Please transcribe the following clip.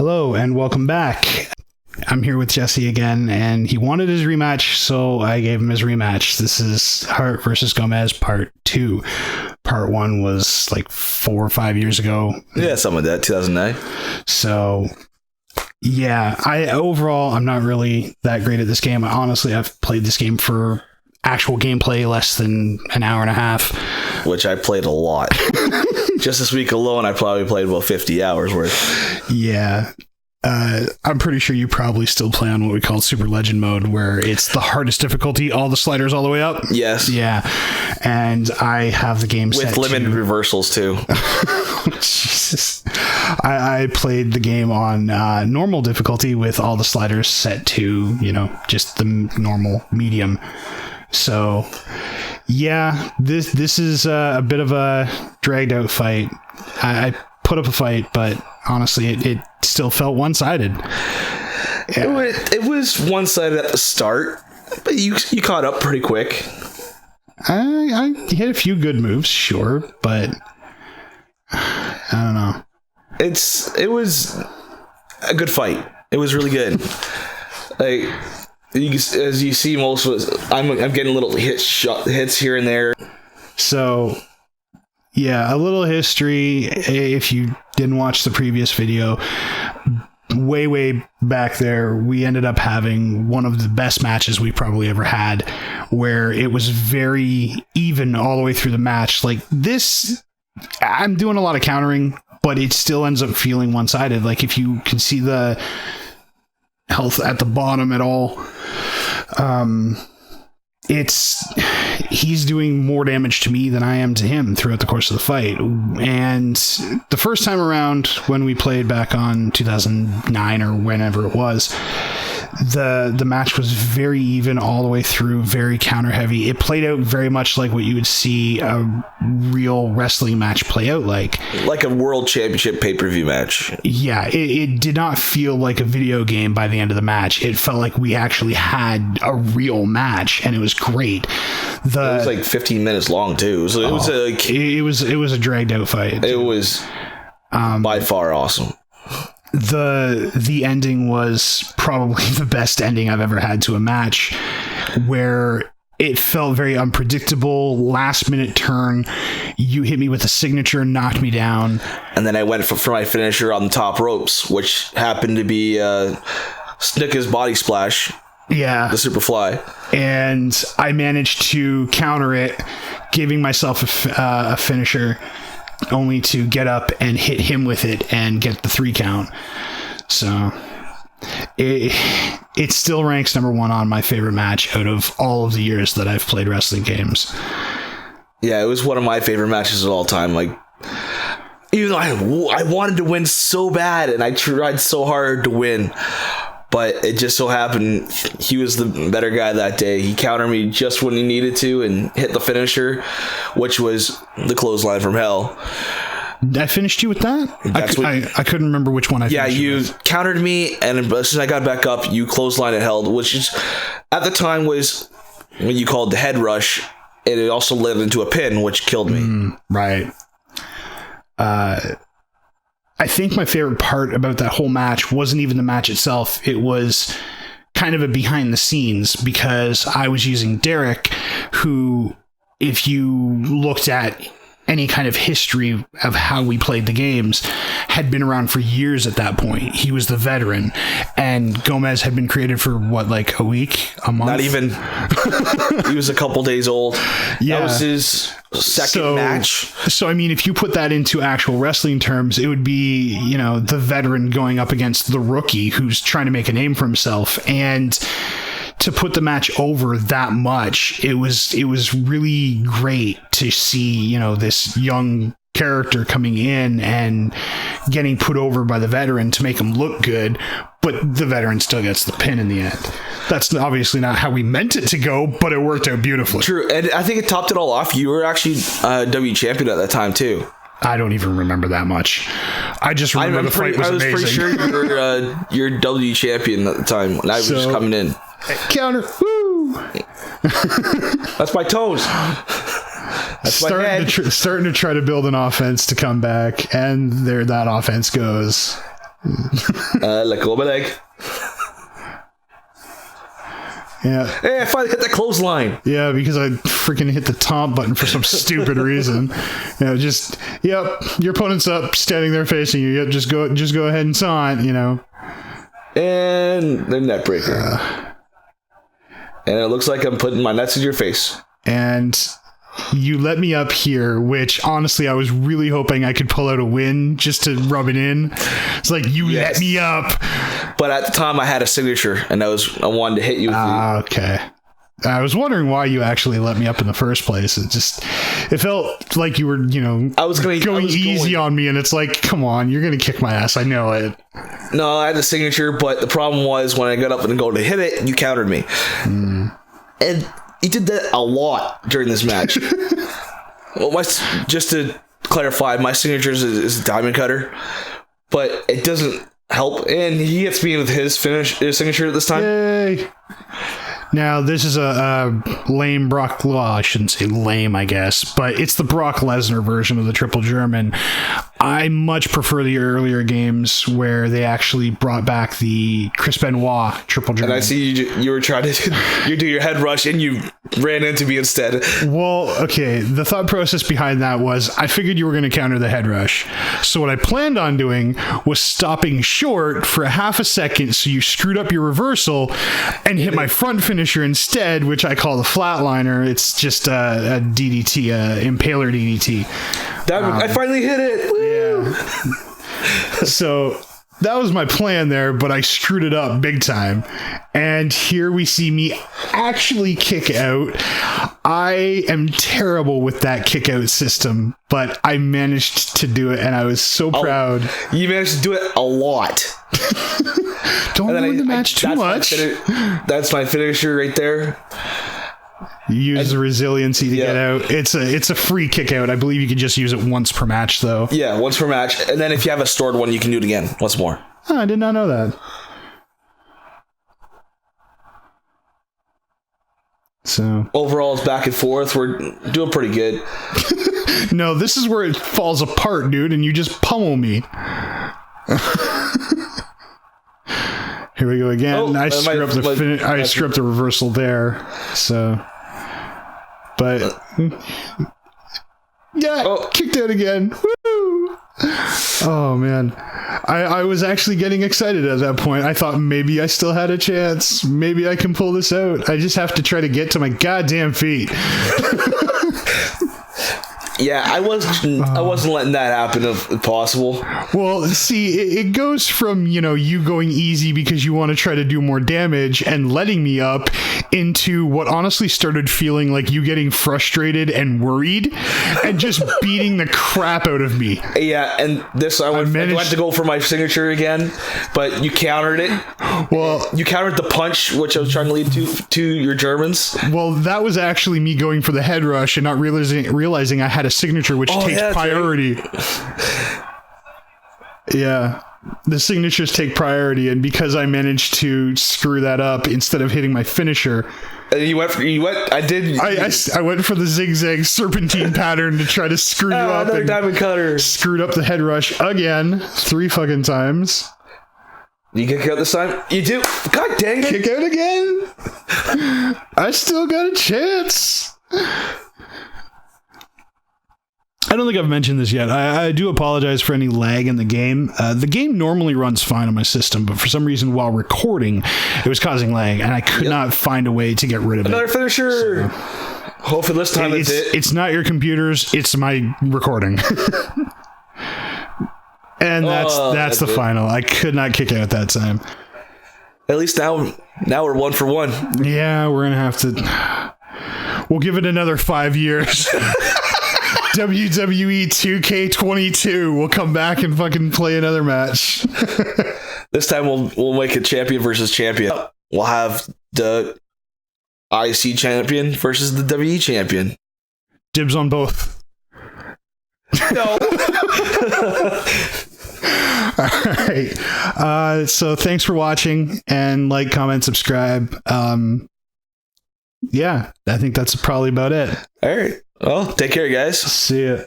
Hello and welcome back. I'm here with Jesse again, and he wanted his rematch, so I gave him his rematch. This is Hart versus Gomez Part 2. Part 1 was like 4 or 5 years ago. Yeah, something like that, 2009. So, yeah, I'm not really that great at this game. Honestly, I've played this game for actual gameplay less than an hour and a half. Which I played a lot. Just this week alone, I probably played about 50 hours worth. Yeah. I'm pretty sure you probably still play on what we call Super Legend mode, where it's the hardest difficulty, all the sliders all the way up. Yes. Yeah. And I have the game set with limited reversals, too. Jesus. I played the game on normal difficulty with all the sliders set to, just the normal medium. So, yeah, this is a bit of a dragged out fight. I put up a fight, but honestly, it still felt one-sided. Yeah. It was one-sided at the start, but you caught up pretty quick. I hit a few good moves, sure, but I don't know. It was a good fight. It was really good. As you see, most of it, I'm getting little hits here and there. So, yeah, a little history. If you didn't watch the previous video, way back there, we ended up having one of the best matches we probably ever had, where it was very even all the way through the match. Like this, I'm doing a lot of countering, but it still ends up feeling one-sided. Like if you can see the health at the bottom at all, he's doing more damage to me than I am to him throughout the course of the fight. And the first time around when we played back on 2009 or whenever it was, the match was very even all the way through, very counter heavy. It played out very much like what you would see a real wrestling match play out like a world championship pay-per-view match. Yeah, it did not feel like a video game by the end of the match. It felt like we actually had a real match, and it was great. It was like 15 minutes long too. It was a dragged out fight. It was by far awesome. The ending was probably the best ending I've ever had to a match, where it felt very unpredictable. Last minute turn, you hit me with a signature, knocked me down, and then I went for my finisher on the top ropes, which happened to be Snuka's body splash. Yeah, the Superfly, and I managed to counter it, giving myself a finisher, only to get up and hit him with it and get the 3 count. So it still ranks number 1 on my favorite match out of all of the years that I've played wrestling games. Yeah, it was one of my favorite matches of all time. Like, even though I wanted to win so bad and I tried so hard to win, but it just so happened he was the better guy that day. He countered me just when he needed to and hit the finisher, which was the clothesline from hell. I finished you with that? I couldn't remember which one I finished. Yeah, you countered me, and as soon as I got back up, you clothesline and held, which is at the time was what you called the head rush, and it also led into a pin, which killed me. Right. I think my favorite part about that whole match wasn't even the match itself. It was kind of a behind the scenes, because I was using Derik, who, if you looked at any kind of history of how we played the games, had been around for years at that point. He was the veteran, and Gomez had been created for like a week, a month? Not even. He was a couple days old. Yeah. That was his second match. So, I mean, if you put that into actual wrestling terms, it would be, the veteran going up against the rookie who's trying to make a name for himself. And to put the match over that much, it was really great to see, this young character coming in and getting put over by the veteran to make him look good, but the veteran still gets the pin in the end. That's obviously not how we meant it to go, but it worked out beautifully. True, and I think it topped it all off. You were actually W champion at that time too. I don't even remember that much. I just remember the fight was amazing. I was pretty sure you're W champion at the time when I was just coming in. Counter, woo! That's my toes. That's starting to try to build an offense to come back, and there that offense goes. Let go of my leg. Yeah. Hey, I finally hit that clothesline. Yeah, because I freaking hit the taunt button for some stupid reason. Your opponent's up, standing there facing you. Yep, just go ahead and taunt, And the net breaker. And it looks like I'm putting my nuts in your face. And you let me up here, which honestly I was really hoping I could pull out a win just to rub it in. It's like, let me up. But at the time I had a signature and I wanted to hit you with okay. I was wondering why you actually let me up in the first place. It felt like you were, I was going easy on me, and it's like, come on, you're going to kick my ass. I know it. No, I had the signature, but the problem was when I got up and go to hit it, you countered me. And you did that a lot during this match. Well, just to clarify, my signature is a diamond cutter, but it doesn't help. And he hits me with his signature at this time. Yay. Now, this is a lame Brock... Well, I shouldn't say lame, I guess, but it's the Brock Lesnar version of the Triple German. I much prefer the earlier games where they actually brought back the Chris Benoit Triple German. And I see you were trying to do your head rush, and you ran into me instead. Well, okay, the thought process behind that was I figured you were going to counter the head rush. So what I planned on doing was stopping short for a half a second so you screwed up your reversal and hit my front finisher instead, which I call the flatliner. It's just a DDT, impaler DDT. I finally hit it. Woo! Yeah. So that was my plan there, but I screwed it up big time. And here we see me actually kick out. I am terrible with that kick out system, but I managed to do it, and I was so proud. You managed to do it a lot. Don't ruin the match too much. That's my finisher right there. Use the resiliency to get out. It's a free kick out. I believe you can just use it once per match, though. Yeah, once per match. And then if you have a stored one, you can do it again once more. Oh, I did not know that. So overall, it's back and forth. We're doing pretty good. No, this is where it falls apart, dude, and you just pummel me. Here we go again. Oh, I screw up the reversal there. So, but kicked out again. Woo! Oh man, I was actually getting excited at that point. I thought maybe I still had a chance. Maybe I can pull this out. I just have to try to get to my goddamn feet. Yeah, I wasn't letting that happen if possible. Well, see, it goes from, you going easy because you want to try to do more damage and letting me up into what honestly started feeling like you getting frustrated and worried and just beating the crap out of me. Yeah, and I went to go for my signature again, but you countered it. Well, you countered the punch, which I was trying to lead to your Germans. Well, that was actually me going for the head rush and not realizing I had a signature which takes priority. Right. Yeah, the signatures take priority, and because I managed to screw that up instead of hitting my finisher, I went for the zigzag serpentine pattern to try to screw you up. Another diamond cutter. Screwed up the head rush again 3 fucking times. You kick out this time? You do? God dang it! Kick out again. I still got a chance. I don't think I've mentioned this yet. I do apologize for any lag in the game. The game normally runs fine on my system, but for some reason while recording, it was causing lag, and I could not find a way to get rid of Another finisher! So, hopefully this time it's not your computers, it's my recording. And that's the final. I could not kick out that time. At least now we're 1 for 1. Yeah, we're going to have to... We'll give it another 5 years. WWE 2K22. We'll come back and fucking play another match. This time we'll make a champion versus champion. We'll have the IC champion versus the WE champion. Dibs on both. No. All right. So thanks for watching, and like, comment, subscribe. Yeah, I think that's probably about it. All right. Well, take care, guys. See ya.